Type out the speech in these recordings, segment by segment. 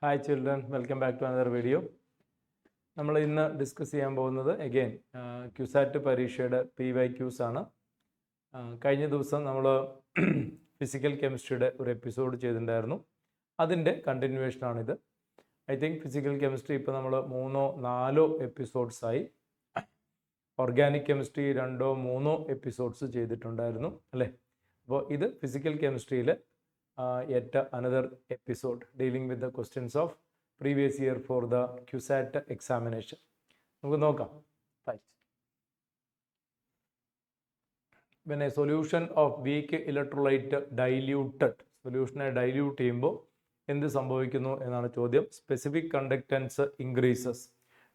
Hi children, welcome back to another video. നമ്മൾ ഇന്ന് discuss ചെയ്യാൻ പോകുന്നത് അഗെയിൻ ക്യുസാറ്റ് പരീക്ഷയുടെ PYQs ആണ്. കഴിഞ്ഞ ദിവസം നമ്മൾ ഫിസിക്കൽ കെമിസ്ട്രിയുടെ ഒരു എപ്പിസോഡ് ചെയ്തിട്ടുണ്ടായിരുന്നു. അതിൻ്റെ കണ്ടിന്യൂവേഷനാണിത്. ഐ തിങ്ക് ഫിസിക്കൽ കെമിസ്ട്രി ഇപ്പോൾ നമ്മൾ 3-4 എപ്പിസോഡ്സായി. ഓർഗാനിക് കെമിസ്ട്രി 2-3 എപ്പിസോഡ്സ് ചെയ്തിട്ടുണ്ടായിരുന്നു അല്ലേ. അപ്പോൾ ഇത് physical കെമിസ്ട്രിയിൽ yet another episode dealing with the questions of previous year for the CUSAT examination. നമുക്ക് നോക്കാം. Right. When a solution of weak electrolyte diluted, solution dilute ചെയ്യുമ്പോൾ എന്ത് സംഭവിക്കുന്നു എന്നാണ് ചോദ്യം. Specific conductance increases.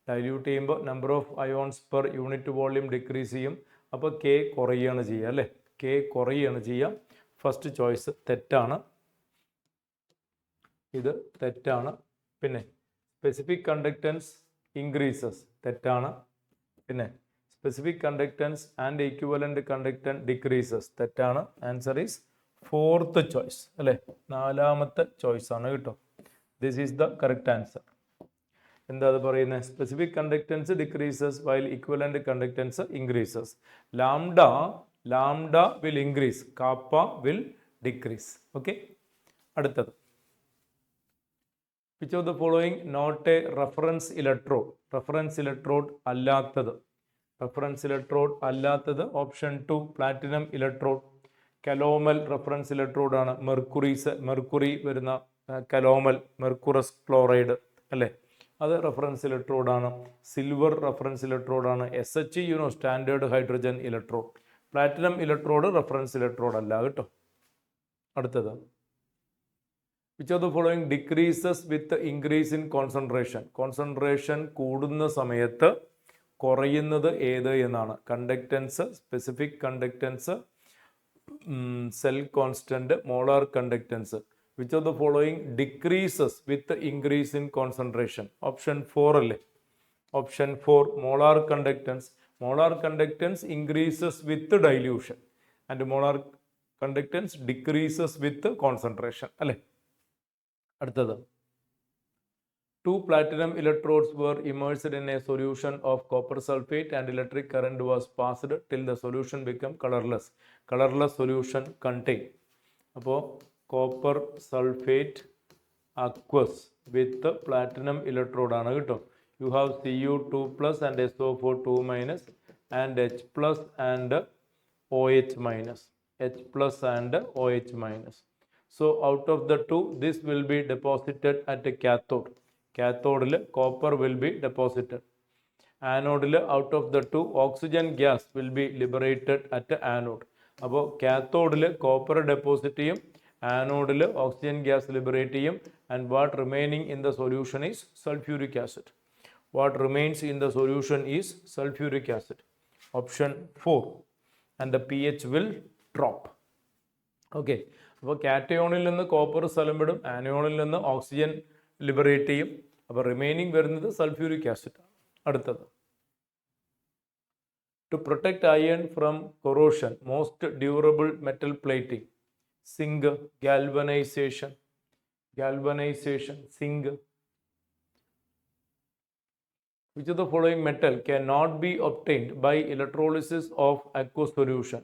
Dilute ചെയ്യുമ്പോൾ number of ions per unit volume decrease ചെയ്യും. അപ്പോൾ K കുറയുകയാണ് ചെയ്യുക അല്ലേ. K കുറയുകയാണ് ചെയ്യുക. ഫസ്റ്റ് ചോയ്സ് തെറ്റാണ്. ഇത് തെറ്റാണ്. പിന്നെ സ്പെസിഫിക് കണ്ടക്റ്റൻസ് ഇൻക്രീസസ് തെറ്റാണ്. പിന്നെ specific conductance and equivalent conductance decreases തെറ്റാണ്. ആൻസർ ഈസ് ഫോർത്ത് ചോയ്സ് അല്ലേ, 4ാമത്തെ ചോയ്സ് ആണ് കേട്ടോ. This is the correct answer. എന്താ അത് പറയുന്നത്? Specific conductance decreases while equivalent conductance increases. Lambda will increase, kappa will decrease. Okay, അടുത്തത്. Which of the following not a reference electrode? Reference electrode അല്ലാത്തത്. Reference electrode അല്ലാത്തത് option 2 platinum electrode. Calomel reference electrode ആണ്. Mercury വരുന്ന calomel, mercurous chloride അല്ലേ, അത് reference electrode ആണ്. Silver reference electrode ആണ്. SH standard hydrogen electrode. Platinum electrode reference electrode അല്ല കേട്ടോ. അടുത്തത്. Which of the following decreases with the increase in concentration? Concentration കൂടുന്ന സമയത്ത് കുറയുന്നത് ഏത് എന്നാണ്. Conductance, specific conductance, cell constant, molar conductance. Which of the following decreases with the increase in concentration? Option 4 അല്ലേ. Option 4 molar conductance. Molar conductance increases with dilution and molar conductance decreases with concentration അല്ലേ. അടുത്തത്. 2 platinum electrodes were immersed in a solution of copper sulfate and electric current was passed till the solution became colorless. Colorless solution contain. അപ്പോൾ copper sulphate aqueous with platinum electrode ആണ് കേട്ടോ. You have Cu2+ and SO4 2- and H+ and OH-. H+ and OH-. So out of the two, this will be deposited at a cathode. Cathode copper will be deposited. Anode out of the two, oxygen gas will be liberated at the anode. അപ്പോൾ കാത്തോഡിൽ copper deposit ചെയ്യും, ആനോഡിൽ oxygen gas liberate ചെയ്യും. And what remaining in the solution is sulphuric acid. What remains in the solution is sulphuric acid. Option 4. And the pH will drop. Okay, അപ്പോൾ കാറ്റയോണിൽ നിന്ന് copper സ്ഥലം വിടും, ആനയോണിൽ നിന്ന് oxygen liberate ചെയ്യും. അപ്പോൾ remaining വരുന്നത് sulphuric acid ആണ്. അടുത്തത്. To protect iron from corrosion most durable metal plating. Zinc, galvanisation, zinc. Which of the following metal cannot be obtained by electrolysis of aqueous solution?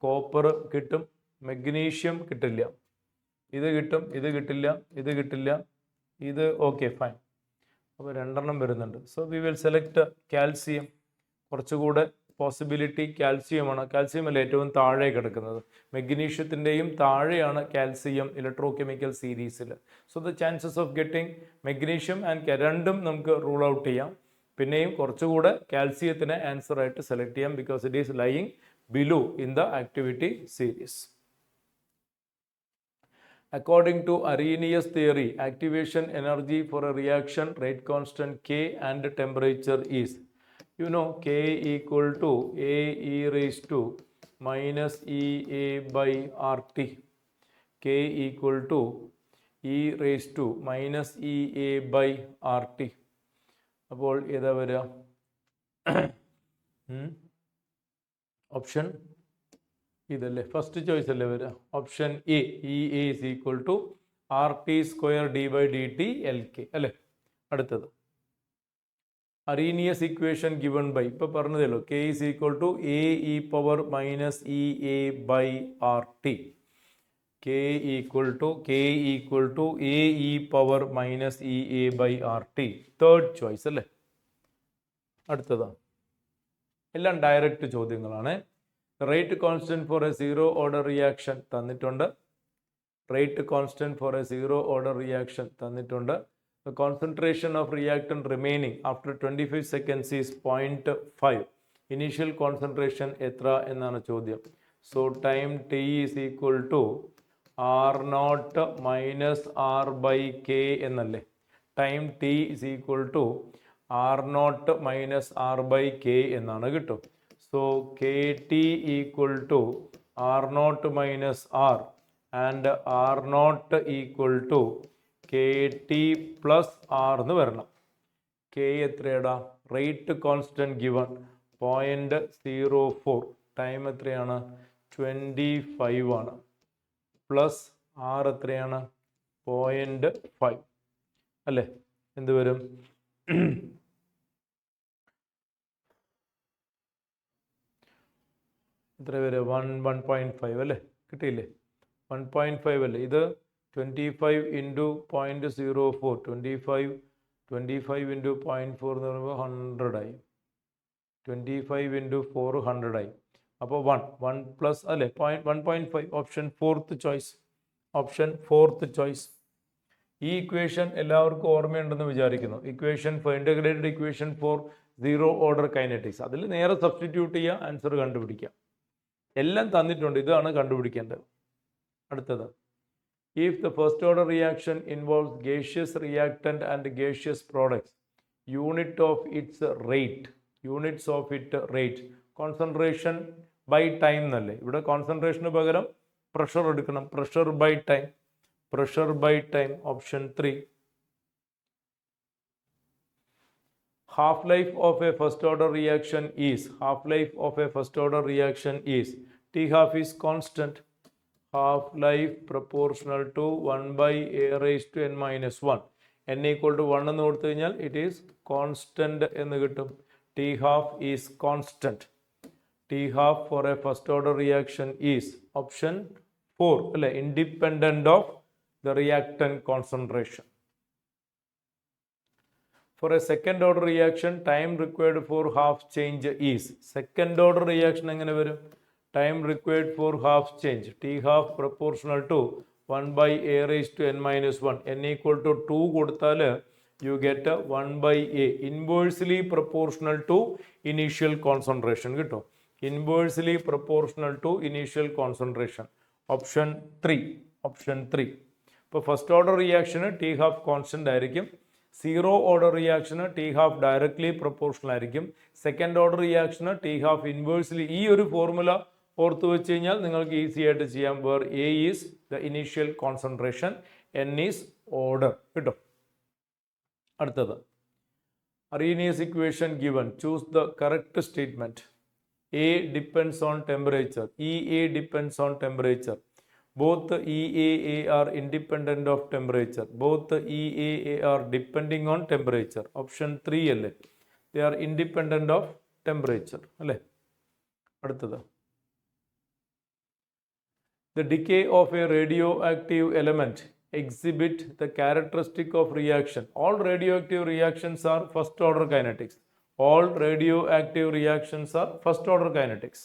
Copper കിട്ടും, magnesium കിട്ടില്ല. ഇത് കിട്ടും, ഇത് കിട്ടില്ല, ഇത് കിട്ടില്ല, ഇത് ഓക്കെ ഫൈൻ. അപ്പോൾ 2 വരുന്നുണ്ട്. So we will select calcium. കുറച്ചുകൂടെ പോസിബിലിറ്റി കാൽസ്യമാണ്. കാൽസ്യം അല്ല ഏറ്റവും താഴെ കിടക്കുന്നത്. മെഗ്നീഷ്യത്തിൻ്റെയും താഴെയാണ് കാൽസ്യം ഇലക്ട്രോ കെമിക്കൽ സീരീസിൽ. So the chances of getting magnesium and രണ്ടും നമുക്ക് റൂൾ ഔട്ട് ചെയ്യാം. പിന്നെയും കുറച്ചുകൂടെ കാൽസ്യത്തിനെ ആൻസർ ആയിട്ട് സെലക്ട് ചെയ്യാം, because it is lying below in the activity series. According to Arrhenius theory, activation energy for a reaction rate constant K and temperature is, you know, K equal to AE raised to minus EA by RT. K equal to E raised to minus EA by RT. അപ്പോൾ ഏതാ വരിക? Option ഇതല്ലേ, first choice അല്ലേ വരിക. Option A, E A is equal to RT square d/dt LK അല്ലേ. അടുത്തത് Arrhenius equation given by ഇപ്പോൾ പറഞ്ഞതല്ലോ K is equal to AE power minus EA by RT. K equal to AE power minus EA by RT. Third choice അല്ലേ. അടുത്തതാ എല്ലാം direct ചോദ്യങ്ങളാണ്. Rate constant for a zero order reaction തന്നിട്ടുണ്ട്. Rate constant for a zero order reaction തന്നിട്ടുണ്ട്. The concentration of reactant remaining after 25 seconds is 0.5. Initial concentration എത്ര എന്നാണ് ചോദ്യം. So time t is equal to R0 minus R by K എന്നല്ലേ. Time t is equal to R0 minus R by K എന്നാണ് കിട്ടും. So KT equal to R0 minus R and R0 equal to KT plus R എന്ന് വരണം. K എത്രയാടാ? Rate constant given 0.04. Time എത്രയാണ്? 25 ആണ്. Plus R എത്രയാണ്? 0.5 അല്ലേ. എന്ത് വരും? എത്ര വരും? 1.5 അല്ലേ. കിട്ടിയില്ലേ? 1.5 അല്ലേ. ഇത് 25 into 0.04. 25 into 0.4 എന്ന് പറയുമ്പോൾ 100 ആയി. 25 into 4 100 ആയി. അപ്പോൾ 1 പ്ലസ് അല്ലേ 1.5. Option fourth choice. ഈ ഇക്വേഷൻ എല്ലാവർക്കും ഓർമ്മയുണ്ടെന്ന് വിചാരിക്കുന്നു. Equation for integrated equation for zero order kinetics. അതിൽ നേരെ സബ്സ്റ്റിറ്റ്യൂട്ട് ചെയ്യുക, ആൻസർ കണ്ടുപിടിക്കുക. എല്ലാം തന്നിട്ടുണ്ട്, ഇതാണ് കണ്ടുപിടിക്കേണ്ടത്. അടുത്തത് if the first order reaction involves gaseous reactant and gaseous products, units of its rate, concentration by time എന്നല്ലേ. ഇവിടെ കോൺസെൻട്രേഷന് പകരം പ്രഷർ എടുക്കണം. Pressure by time option 3. half life of a first order reaction is T half is constant. Half life proportional to 1 by a raised to n minus 1. n equal to 1 എന്ന് കൊടുത്തു കഴിഞ്ഞാൽ it is constant എന്ന് കിട്ടും. T half is constant. T half for a first order reaction is option 4 അല്ലേ. independent of the reactant concentration. For a second order reaction, time required for half change is. Second order reaction എങ്ങനെ വരും? Time required for half change, T half proportional to 1 by a raised to n minus 1. n equal to 2 കൊടുത്താൽ you get 1 by a. Inversely proportional to initial concentration കിട്ടും. Inversely proportional to initial concentration. Option 3. ഇപ്പോൾ first order റിയാക്ഷന് T half constant ആയിരിക്കും. Zero order റിയാക്ഷന് T half directly proportional ആയിരിക്കും. Second order റിയാക്ഷന് T half inversely. ഈ ഒരു formula ഓർത്ത് വെച്ച് കഴിഞ്ഞാൽ നിങ്ങൾക്ക് ഈസി ആയിട്ട് ചെയ്യാം. Where A is the initial concentration, N is order കിട്ടും. അടുത്തത് Arrhenius equation given. Choose the correct statement. A depends on temperature. EA depends on temperature. Both EAA are independent of temperature. Both EAA are depending on temperature. Option 3 അല്ലേ. They are independent of temperature അല്ലേ. അടുത്തത് the decay of a radioactive element exhibit the characteristic of reaction. All radioactive reactions are first order kinetics.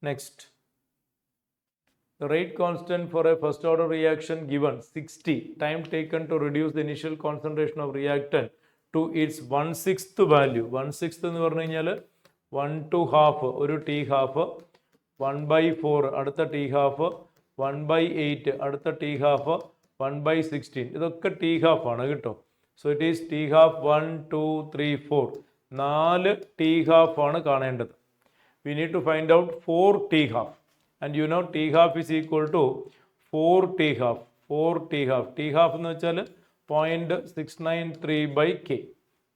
Next, the rate constant for a first order reaction given 60. Time taken to reduce the initial concentration of reactant to its 1/6 value. 1/6 എന്ന് പറഞ്ഞു കഴിഞ്ഞാൽ 1 to half ഒരു T half, 1 by 4 അടുത്ത T half, 1 by 8 അടുത്ത T half, 1 by 16 ഇതൊക്കെ T half ആണ് കേട്ടോ. So it is T half 1 2 3 4. 4 T half ആണ് കാണേണ്ടത്. We need to find out 4 T half. And you know T half is equal to 4 T half. T half എന്ന് വെച്ചാൽ 0.693 by K.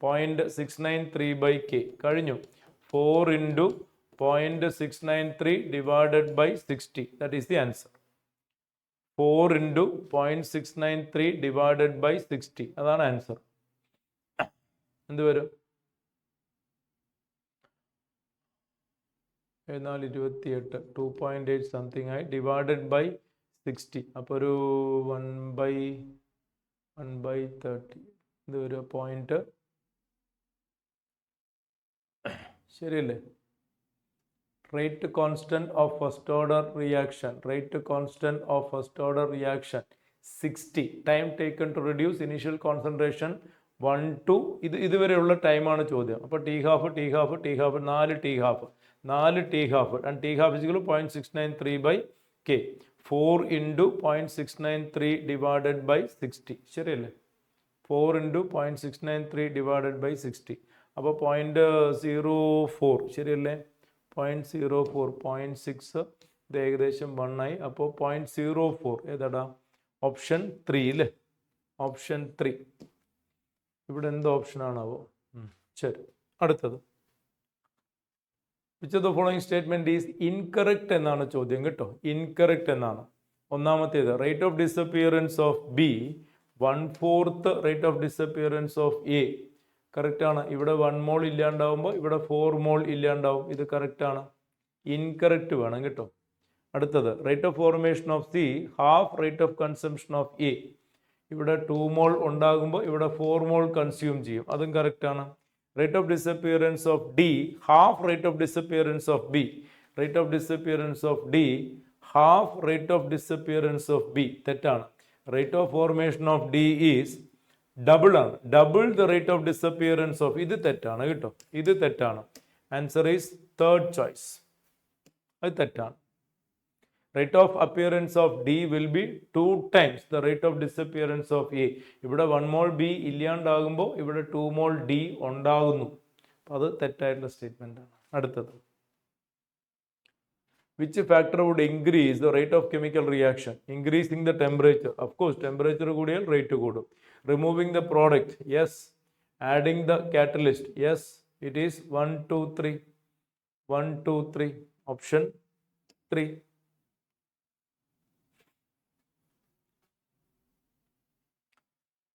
0.693 by K കഴിഞ്ഞു. 4 into 0.693 divided by 60. That is the answer. 4 into 0.693 divided by 60. അതാണ് answer. എന്ത് വരും? 28 2.8 something ആയി divided by 60. അപ്പോൾ ഒരു 1/30 ഇത് ഒരു പോയിന്റ് ശരിയല്ലേ? Rate constant of first order reaction 60. Time taken to reduce initial concentration 1 to ഇതുവരെയുള്ള ടൈമാണ് ചോദ്യം. അപ്പോൾ T half 4 T half and T half is equal to 0.693 by K. 4 into 0.693 divided by 60. ശരിയല്ലേ? 4 into 0.693 divided by 60. അപ്പോൾ 0.04 ശരിയല്ലേ? 0.04 0.6 ഇത് ഏകദേശം 1 ആയി. അപ്പോൾ 0.04 ഏതാടാ? ഓപ്ഷൻ 3 അല്ലേ? ഓപ്ഷൻ 3. ഇവിടെ എന്ത് ഓപ്ഷനാണാവോ? ശരി, അടുത്തത്. Which of the following statement is incorrect എന്നാണ് ചോദ്യം കേട്ടോ. ഇൻകറക്റ്റ് എന്നാണ്. ഒന്നാമത്തേത് rate of disappearance of B 1/4 rate of disappearance of A. Correct ആണ്. ഇവിടെ 1 മോൾ ഇല്ലാണ്ടാവുമ്പോൾ ഇവിടെ 4 മോൾ ഇല്ലാണ്ടാവും. ഇത് കറക്റ്റ് ആണ്. ഇൻകറക്റ്റ് വേണം കേട്ടോ. അടുത്തത് rate of formation of C half rate of consumption of A. ഇവിടെ 2 മോൾ ഉണ്ടാകുമ്പോൾ ഇവിടെ 4 മോൾ കൺസ്യൂം ചെയ്യും. അതും കറക്റ്റ് ആണ്. Rate of disappearance of D, half rate of disappearance of B. Rate of disappearance of D, half rate of disappearance of B. തെറ്റാണ്. Rate of formation of D is double ആണ്. Double the rate of disappearance of. ഇത് തെറ്റാണ് കേട്ടോ. ഇത് തെറ്റാണ്. Answer is third choice. അത് തെറ്റാണ്. Rate of appearance of D will be 2 times the rate of disappearance of A. ഇവിടെ 1 മോൾ B ഇല്ലാണ്ടാകുമ്പോൾ ഇവിടെ 2 മോൾ D ഉണ്ടാകുന്നു. അത് തെറ്റായിട്ടുള്ള സ്റ്റേറ്റ്മെന്റ് ആണ്. അടുത്തത് which factor would increase the rate of chemical reaction? Increasing the temperature. Of course, temperature കൂടിയാൽ rate കൂടും. Removing the product. Yes. Adding the catalyst. Yes. It is 1, 2, 3. 1, 2, 3. Option 3.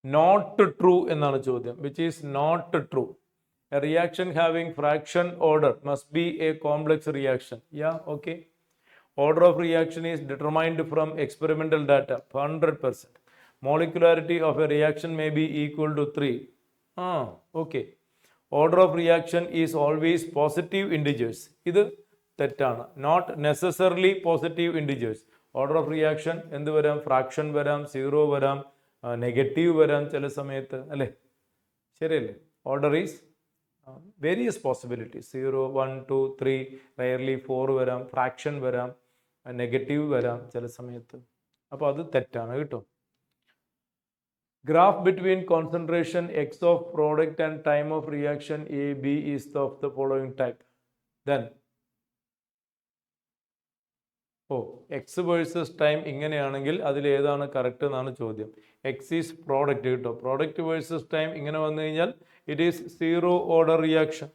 Not true എന്നാണ് ചോദ്യം. Which is not true. A reaction having fraction order must be a complex reaction. Yeah, okay. Order of reaction is determined from experimental data. 100%. Molecularity of a reaction may be equal to 3. Okay. Order of reaction is always positive integers. ഇത് തെറ്റാണ്. Not necessarily positive integers. Order of reaction എന്ത് വരാം? Fraction വരാം, zero വരാം, negative വരാം ചില സമയത്ത് അല്ലേ? ശരിയല്ലേ? Order is various possibilities. 0, 1, 2, 3, rarely 4 വരാം, ഫ്രാക്ഷൻ വരാം, നെഗറ്റീവ് വരാം ചില സമയത്ത്. അപ്പോൾ അത് തെറ്റാണ് കേട്ടോ. Graph between concentration X of product and time of reaction A B is of the following type. Then X versus time ഇങ്ങനെയാണെങ്കിൽ അതിൽ ഏതാണ് കറക്റ്റ് എന്നാണ് ചോദ്യം. എക്സ് ഈസ് പ്രോഡക്റ്റ് കേട്ടോ. പ്രോഡക്റ്റ് വേഴ്സസ് ടൈം ഇങ്ങനെ വന്നു കഴിഞ്ഞാൽ it is zero order reaction.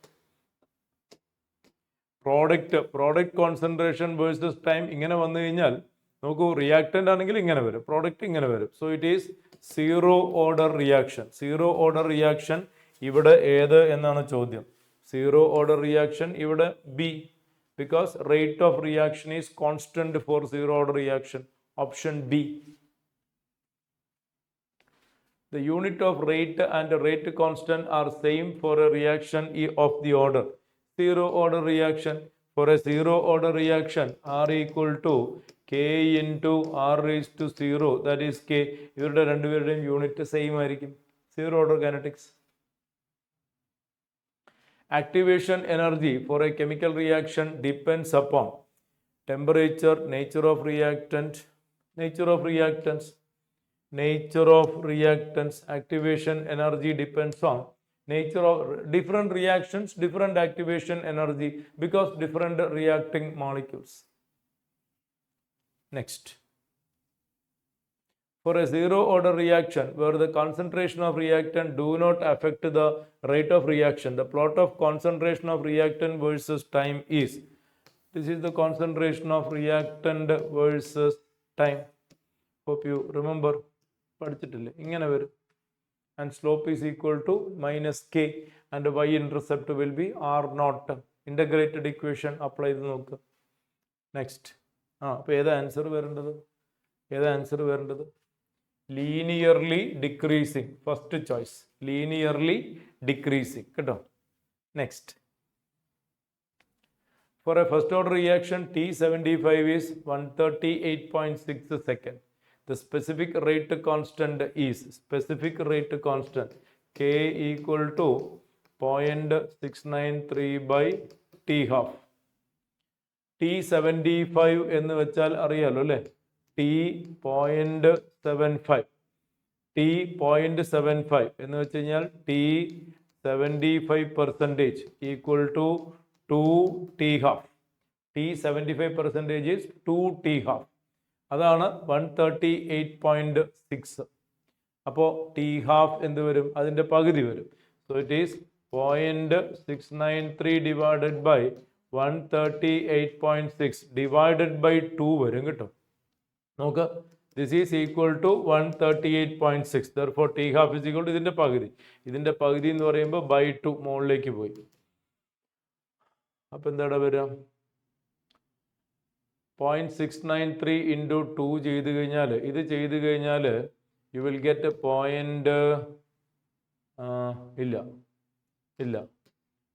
Product concentration versus time ഇങ്ങനെ വന്നു കഴിഞ്ഞാൽ നോക്കൂ, റിയാക്ടൻ്റ് ആണെങ്കിൽ ഇങ്ങനെ വരും, പ്രോഡക്റ്റ് ഇങ്ങനെ വരും. So it is zero order reaction. Zero order reaction ഇവിടെ ഏത് എന്നാണ് ചോദ്യം. സീറോ ഓർഡർ റിയാക്ഷൻ ഇവിടെ B. Because rate of reaction is constant for zero order reaction. Option B. The unit of rate and rate constant are same for a reaction of the order. Zero order reaction. For a zero order reaction, R equal to K into R raised to 0. That is K. ഇവരുടെ രണ്ടുപേരുടെയും unit same ആയിരിക്കും. Zero order kinetics. Activation energy for a chemical reaction depends upon temperature, nature of reactants. Activation energy depends on nature of different reactions, different activation energy because different reacting molecules. Next. For a zero order reaction where the concentration of reactant do not affect the rate of reaction, the plot of concentration of reactant versus time is. This is the concentration of reactant versus time. Hope you remember. പഠിച്ചിട്ടില്ലേ? ഇങ്ങനെ വരും. And slope is equal to minus k and y intercept will be R naught. Integrated equation apply ചെയ്ത് നോക്കുക. Next. അപ്പോൾ ഏതാ answer വരേണ്ടത്? Linearly decreasing. First choice linearly decreasing കേട്ടോ. Next. For a first order reaction, T75 is 138.6 seconds. The specific rate constant K equal to 0.693 by T half. T75 എന്ന് വെച്ചാൽ അറിയാലോ അല്ലേ? T.75 എന്ന് വെച്ച് കഴിഞ്ഞാൽ T75% equal to 2 T half. T75% is 2 T half. അതാണ് 138.6. അപ്പോൾ T half എന്ത് വരും? അതിൻ്റെ പകുതി വരും. So it is 0.693 divided by 138.6 divided by 2 വരും കേട്ടോ. നോക്ക്, this is equal to 138.6. Therefore T half is equal to ഇതിൻ്റെ പകുതി. ഇതിൻ്റെ പകുതി എന്ന് പറയുമ്പോൾ ബൈ 2 മുകളിലേക്ക് പോയി. അപ്പം എന്താ വരിക? 0.693 ഇൻറ്റു 2 ചെയ്ത് കഴിഞ്ഞാൽ യു വിൽ ഗെറ്റ് ഇല്ല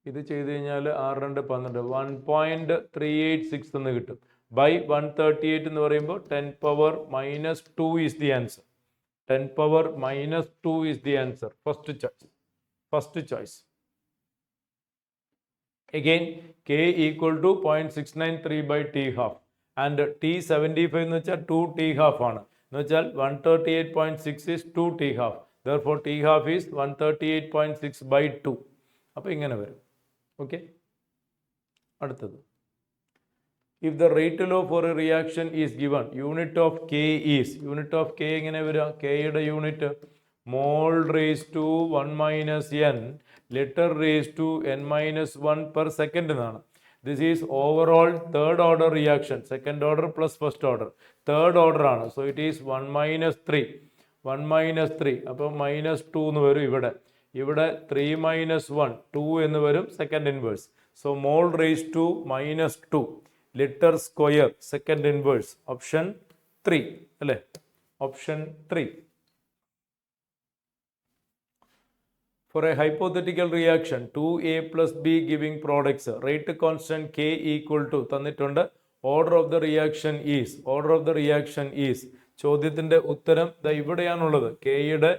ഇത് ചെയ്ത് കഴിഞ്ഞാൽ 6 2 12 1.386 എന്ന് കിട്ടും. ബൈ 138 എന്ന് പറയുമ്പോൾ 10 power minus 2 is the answer. 10 power minus 2 is the answer. First choice. Again, K equal to 0.693 by T half. And T75 എന്ന് വെച്ചാൽ 2 T half ആണ്. എന്ന് വെച്ചാൽ 138.6 is 2 T half. Therefore, T half is 138.6 by 2. അപ്പോൾ ഇങ്ങനെ വരും. Okay. അടുത്തത്. If the rate law for a reaction is given, unit of K എങ്ങനെ വരിക? K യുടെ unit mol raised to 1 minus n liter raised to n minus 1 per second എന്നാണ്. This is overall third order reaction. Second order plus first order. Third order ആണ്. So it is 1 minus 3. അപ്പോൾ minus 2 എന്ന് വരും ഇവിടെ. 3 minus 1 2 എന്ന് വരും second inverse. So mol raised to minus 2 liter square second inverse. Option 3 അല്ലേ? Option 3. For a hypothetical reaction 2A plus B giving products, rate constant K equal to തന്നിട്ടുണ്ട്. order of the reaction is ചോദ്യത്തിൻ്റെ ഉത്തരം ഇവിടെയാണുള്ളത്. കെയുടെ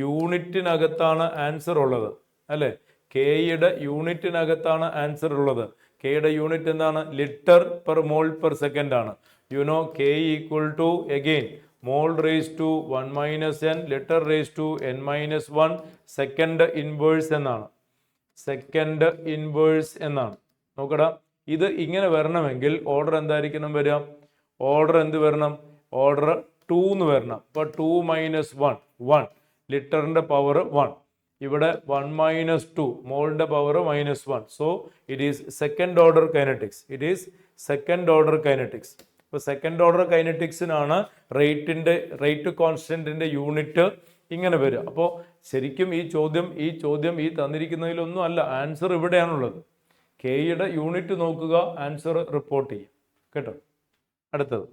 യൂണിറ്റിനകത്താണ് answer ഉള്ളത് അല്ലേ? കെയുടെ യൂണിറ്റിനകത്താണ് answer ഉള്ളത്. കെയുടെ യൂണിറ്റ് എന്താണ്? Litre per mole per second ആണ്. K equal to again mol raised to 1 minus n liter raised to n minus 1 second inverse എന്നാണ്. നോക്കടാ, ഇത് ഇങ്ങനെ വരണമെങ്കിൽ ഓർഡർ എന്തായിരിക്കണം വരിക? ഓർഡർ എന്ത് വരണം? ഓർഡർ 2 എന്ന് വരണം. അപ്പോൾ 2 minus 1 ലിറ്ററിൻ്റെ പവർ 1. ഇവിടെ 1 minus 2 മോളിൻ്റെ power -1. So it is second order kinetics. ഇപ്പോൾ സെക്കൻഡ് ഓർഡർ കൈനറ്റിക്സിനാണ് റേറ്റ് കോൺസ്റ്റന്റിന്റെ യൂണിറ്റ് ഇങ്ങനെ വരിക. അപ്പോൾ ശരിക്കും ഈ ചോദ്യം ഈ തന്നിരിക്കുന്നതിലൊന്നും അല്ല, ആൻസർ ഇവിടെയാണുള്ളത്. കെയുടെ യൂണിറ്റ് നോക്കുക, ആൻസർ റിപ്പോർട്ട് ചെയ്യും കേട്ടോ. അടുത്തത്,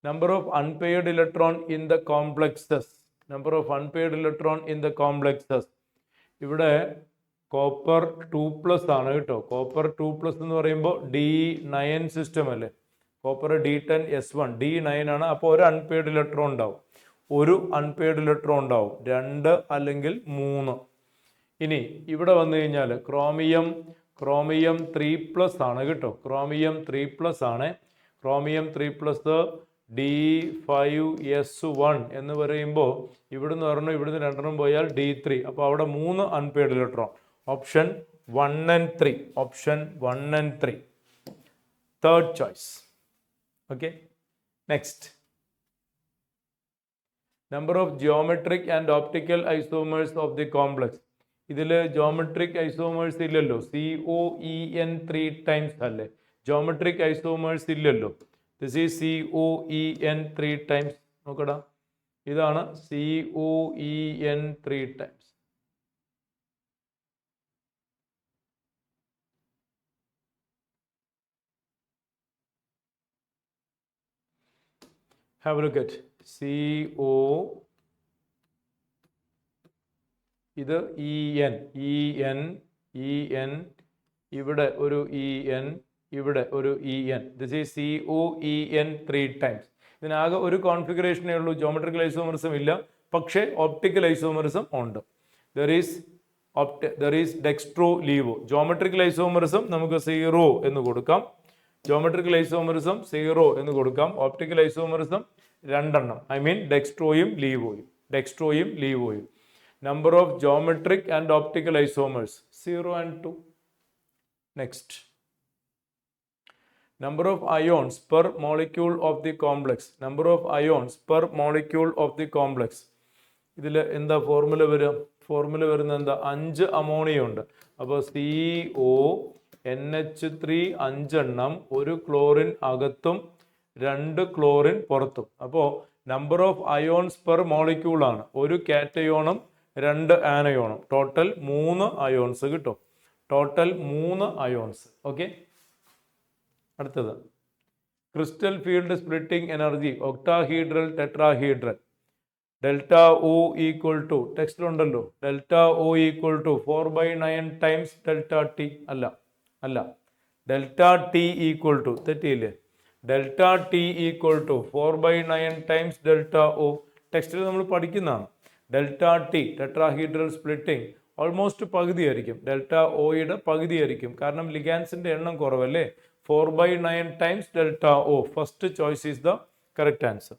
number of unpaired electron in the complexes. ഇവിടെ കോപ്പർ 2+ ആണ് കേട്ടോ. കോപ്പർ 2+ എന്ന് പറയുമ്പോൾ D9 സിസ്റ്റം അല്ലേ? കോപ്പർ D10 S1 D9 ആണ്. അപ്പോൾ ഒരു അൺപെയർഡ് ഇലക്ട്രോൺ ഉണ്ടാവും. 2 അല്ലെങ്കിൽ 3. ഇനി ഇവിടെ വന്നു കഴിഞ്ഞാൽ ക്രോമിയം 3+ ആണ് കേട്ടോ. ക്രോമിയം 3+ ആണ്. ക്രോമിയം 3+ D5S1 എന്ന് പറയുമ്പോൾ ഇവിടുന്ന് ഒരെണ്ണം ഇവിടുന്ന് 2 പോയാൽ D3. അപ്പോൾ അവിടെ 3 unpaired electron. Option 1 and 3. Third choice. Okay. Next. Number of geometric and optical isomers of the complex. ഇതിൽ geometric isomers ഇല്ലല്ലോ. COEN 3 times അല്ലേ? geometric isomers ഇല്ലല്ലോ. This is COEN 3 times. നോക്കടാ, ഇതാണ് COEN 3 times. Have a look at CO, ഇത് EN, ഇവിടെ ഒരു EN, ഇവിടെ ഒരു EN. This is COEN 3 times. ഇതിനാകെ ഒരു കോൺഫിഗറേഷനേ ഉള്ളൂ, ജോമെട്രിക്കൽ ഐസോമറിസം ഇല്ല, പക്ഷേ ഓപ്റ്റിക്കൽ ഐസോമറിസം ഉണ്ട്. There is dextro levo. Geometrical isomerism നമുക്ക് 0 എന്ന് കൊടുക്കാം, ജോമെട്രിക്കൽ ഐസോമറിസം 0 എന്ന് കൊടുക്കാം. ഓപ്റ്റിക്കൽ ഐസോമറിസം 2 ഐ മീൻ ഡെക്സ്ട്രോയും ലീവോയും. Number of geometric and optical isomers 0 and 2. Next, number of ions per molecule of the complex. Number of ions per molecule of the complex. ഇതിൽ എന്താ formula വരുന്നത് എന്താ? 5 ammonia ഉണ്ട്. അപ്പോൾ CONH3 5 ഒരു chlorine അകത്തും 2 ക്ലോറിൻ പുറത്തും. അപ്പോൾ number of ions per molecule ആണ്. ഒരു കാറ്റയോണും 2 ആനയോണും, ടോട്ടൽ 3 അയോൺസ് കിട്ടും. ഓക്കെ. അടുത്തത്, crystal field splitting energy octahedral tetrahedral. Delta O equal to, ടെക്സ്റ്റിലുണ്ടല്ലോ, delta O equal to 4/9 times delta T. അല്ല, ഡെൽറ്റ ടി ഈക്വൽ ടു, തെറ്റിയില്ലേ? Delta T equal to 4/9 times delta O. ടെക്സ്റ്റിൽ നമ്മൾ പഠിക്കുന്നതാണ്. Delta T tetrahedral splitting almost പകുതിയായിരിക്കും, delta ഒയുടെ പകുതിയായിരിക്കും, കാരണം ലിഗാൻസിന്റെ എണ്ണം കുറവല്ലേ. 4/9 times delta O. First choice is the correct answer.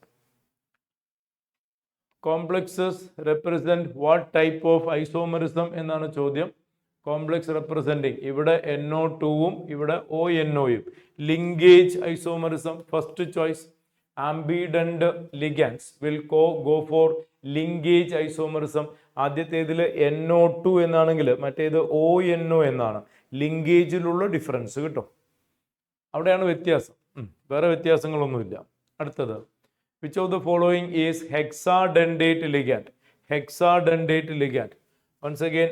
Complexes represent what type of isomerism എന്നാണ് ചോദ്യം. കോംപ്ലക്സ് റെപ്രസെന്റിങ്, ഇവിടെ NO2ഉം ഇവിടെ ONOയും. Linkage isomerism first choice. Ambident ligands will go for linkage isomerism. ആദ്യത്തേതിൽ NO2 എന്നാണെങ്കിൽ മറ്റേത് ONO എന്നാണ്. ലിങ്കേജിലുള്ള ഡിഫറൻസ് കിട്ടും, അവിടെയാണ് വ്യത്യാസം, വേറെ വ്യത്യാസങ്ങളൊന്നുമില്ല. അടുത്തത്, which of the following is hexadentate ligand. Once again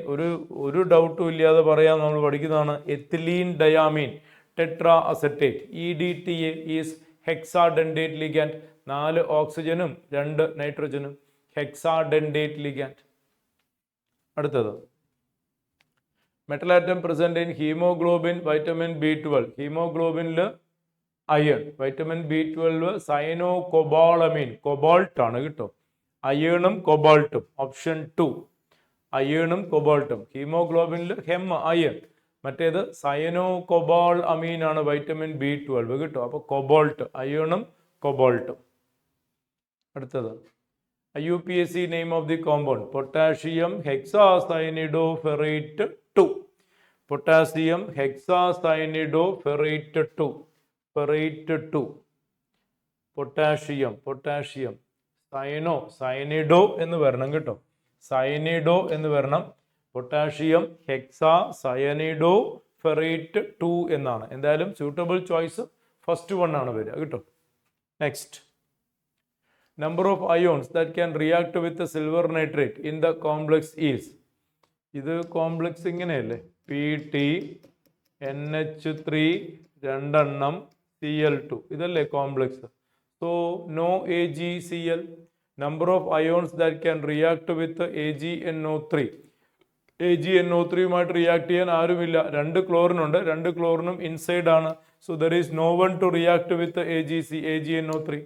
ഒരു ഡൗട്ടും ഇല്ലാതെ പറയാൻ നമ്മൾ പഠിക്കുന്നതാണ്. Ethylene diamine tetra acetate EDTA is hexadentate ligand. 4 ഓക്സിജനും 2 നൈട്രജനും, ഹെക്സാഡെൻഡേറ്റ് ലിഗാൻഡ്. അടുത്തത്, metal atom present in haemoglobin vitamin B12. ഹീമോഗ്ലോബിനിൽ iron, vitamin B12 cyanocobalamin, cobalt ആണ് കേട്ടോ. അയേണും കൊബാൾട്ടും, ഓപ്ഷൻ 2 അയേണും കൊബാൾട്ടും. ഹീമോഗ്ലോബിനിൽ ഹെം അയൺ, മറ്റേത് സയനോകൊബാൾ അമീൻ ആണ് വൈറ്റമിൻ B12 കേട്ടോ. അപ്പോൾ കൊബാൾട്ട്, അയേണും കൊബാൾട്ടും. അടുത്തത്, IUPAC name of the compound potassium hexacyanidoferrate 2. Potassium hexacyanidoferrate 2. Potassium cyanido എന്ന് വരണം കേട്ടോ, സയനിഡോ എന്ന് വരണം. പൊട്ടാഷ്യം ഹെക്സാസയനിഡോഫെറേറ്റ് 2 എന്നാണ്. എന്തായാലും സ്യൂട്ടബിൾ ചോയ്സ് ഫസ്റ്റ് 1 ആണ് വരിക കേട്ടോ. Next, number of ions that can react with the silver nitrate in the complex is. ഇത് കോംപ്ലക്സ് ഇങ്ങനെയല്ലേ, PT NH3 2 Cl2, ഇതല്ലേ complex. So no AgCl. Number of ions that can react with AgNO3. AgNO3യുമായിട്ട് react ചെയ്യാൻ ആരുമില്ല. 2 chlorine ഉണ്ട്, 2 ക്ലോറിനും inside ആണ്. So there is no one to react with AgNO3.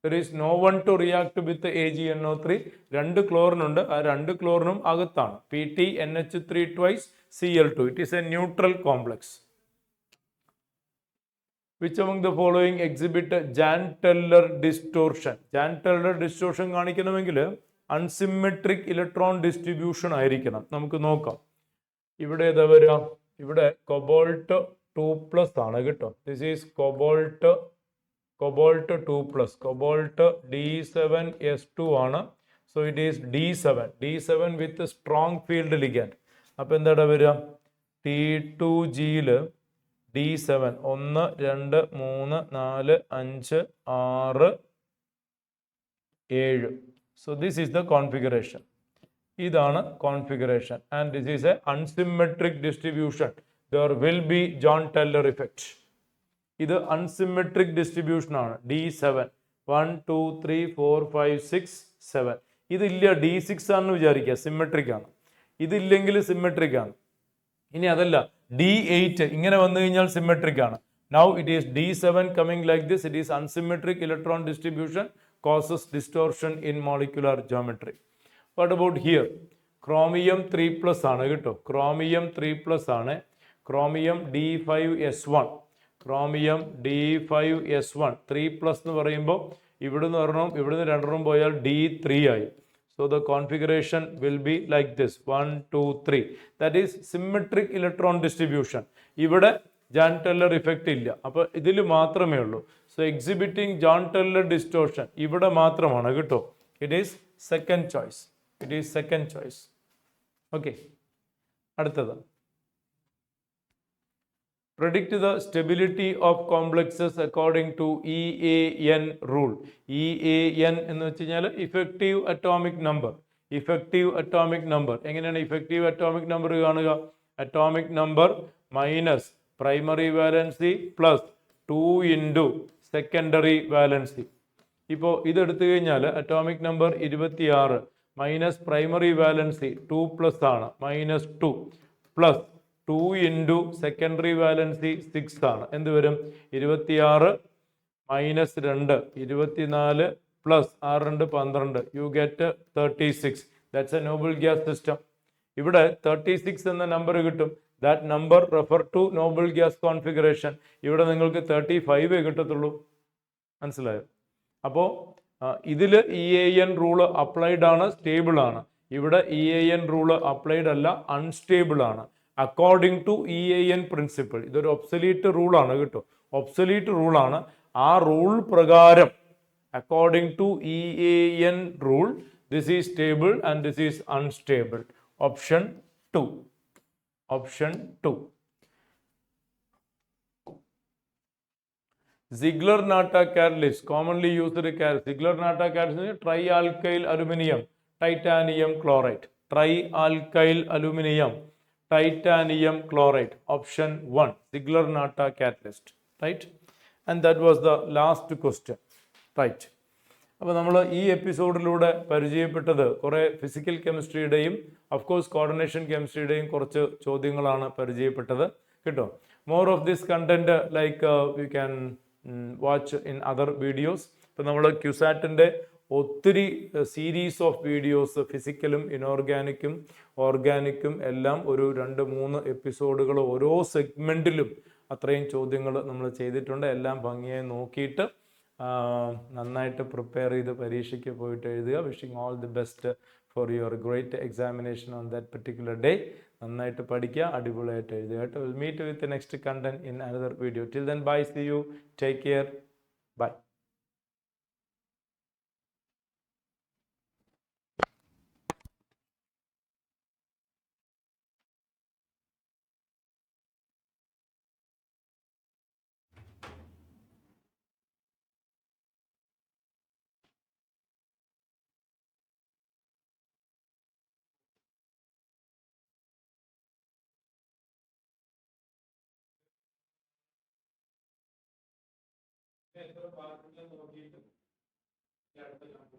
There is no one to react with the AgNO3. 2 chlorine ഉണ്ട്, ആ 2 ക്ലോറിനും അകത്താണ്. PT NH3 twice Cl2. It is a neutral complex. Which among the following exhibit Jahn-Teller distortion? Jahn-Teller distortion കാണിക്കണമെങ്കിൽ unsymmetric electron distribution ആയിരിക്കണം. നമുക്ക് നോക്കാം. ഇവിടെ ഏതാ വരിക? ഇവിടെ കൊബോൾട്ട് 2+ ആണ് കേട്ടോ. This is cobalt 2+, cobalt D7S2 ആണ്. So it is D7 with strong field ligand. അപ്പോൾ എന്താ വരിക? T2Gയിൽ D7 1 2 3 4 5 6 7. So this is the configuration. ഇതാണ് configuration and this is a unsymmetric distribution. There will be John Teller effect. ഇത് unsymmetric distribution ആണ്. D7 1 2 3 4 5 6 7. ഇതില്ല D6 ആണെന്ന് വിചാരിക്കുക, symmetric ആണ്. ഇതില്ലെങ്കിൽ സിമെട്രിക് ആണ്. ഇനി അതല്ല D8 ഇങ്ങനെ വന്നു കഴിഞ്ഞാൽ സിമെട്രിക് ആണ്. Now it is D7 coming like this. It is unsymmetric electron distribution causes distortion in molecular geometry. What about here? Chromium 3+ ആണ് കേട്ടോ. Chromium 3+ ആണ്. Chromium D5S1. Chromium D5S1 3+ എന്ന് പറയുമ്പോൾ ഇവിടുന്ന് ഒരെണ്ണം ഇവിടുന്ന് രണ്ടെണ്ണം പോയാൽ D3 ആയി. So the configuration will be like this 1 2 3. That is symmetric electron distribution. ഇവിടെ John Teller effect ഇല്ല. അപ്പോൾ ഇതിൽ മാത്രമേ ഉള്ളൂ. So exhibiting John Teller distortion ഇവിടെ മാത്രമാണ് കേട്ടോ. It is second choice. It is second choice. Okay. അടുത്തത്. Predict the stability of complexes according to EAN rule. EAN എന്ന് വെച്ച് കഴിഞ്ഞാൽ effective atomic number. Effective atomic number. എങ്ങനെയാണ് effective atomic number കാണുക? Atomic number minus primary valency plus 2 into secondary valency. ഇപ്പോൾ ഇതെടുത്തു കഴിഞ്ഞാൽ atomic number 26 minus primary valency 2+ ആണ് -2 plus 2 into secondary valency 6 ആണ്. എന്ത് വരും? 26 minus 2 24 plus 6 2 12. You get 36. That's a noble gas system. ഇവിടെ 36 എന്ന നമ്പർ കിട്ടും. That number refer to noble gas configuration. ഇവിടെ നിങ്ങൾക്ക് 35 കിട്ടത്തുള്ളൂ. മനസ്സിലായോ? അപ്പോൾ ഇതിൽ EAN റൂള് അപ്ലൈഡ് ആണ്, സ്റ്റേബിൾ ആണ്. ഇവിടെ EAN റൂള് അപ്ലൈഡ് അല്ല, അൺസ്റ്റേബിൾ ആണ്. According to EAN principle. ഇതൊരു ഒബ്സൊലീറ്റ് റൂളാണ് കേട്ടോ. ഒബ്സൊലീറ്റ് റൂളാണ്. ആ റൂൾ പ്രകാരം according to EAN rule this is stable and this is unstable. Option 2. Option 2. Ziegler-Natta catalyst, commonly used catalyst. Ziegler-Natta catalyst, trialkyl aluminium, titanium chloride. Trialkyl aluminium, titanium chloride. Option 1, Ziegler-Natta catalyst. Right? And that was the last question. Right. അപ്പോൾ നമ്മൾ ഈ എപ്പിസോഡിലൂടെ പരിചയപ്പെട്ടത് കുറേ physical കെമിസ്ട്രിയുടെയും of course coordination കെമിസ്ട്രിയുടെയും കുറച്ച് ചോദ്യങ്ങളാണ് പരിചയപ്പെട്ടത് കേട്ടോ. More of this content like you can watch in other videos. ഇപ്പം നമ്മൾ ക്യുസാറ്റിൻ്റെ ഒത്തിരി സീരീസ് ഓഫ് വീഡിയോസ് ഫിസിക്കലും ഇനോർഗാനിക്കും ഓർഗാനിക്കും എല്ലാം ഒരു 2-3 എപ്പിസോഡുകൾ ഓരോ സെഗ്മെൻറ്റിലും അത്രയും ചോദ്യങ്ങൾ നമ്മൾ ചെയ്തിട്ടുണ്ട്. എല്ലാം ഭംഗിയായി നോക്കിയിട്ട് നന്നായിട്ട് പ്രിപ്പയർ ചെയ്ത് പരീക്ഷയ്ക്ക് പോയിട്ട് എഴുതുക. Wishing all the best for your great examination on that particular day. നന്നായിട്ട് പഠിക്കുക, അടിപൊളിയായിട്ട് എഴുതുക കേട്ടോ. Will meet with next content in another video. Till then bye, see you, take care, bye. എത്ര പാർട്ടികൾ നോക്കിയിട്ട് അടുത്ത കണക്ക്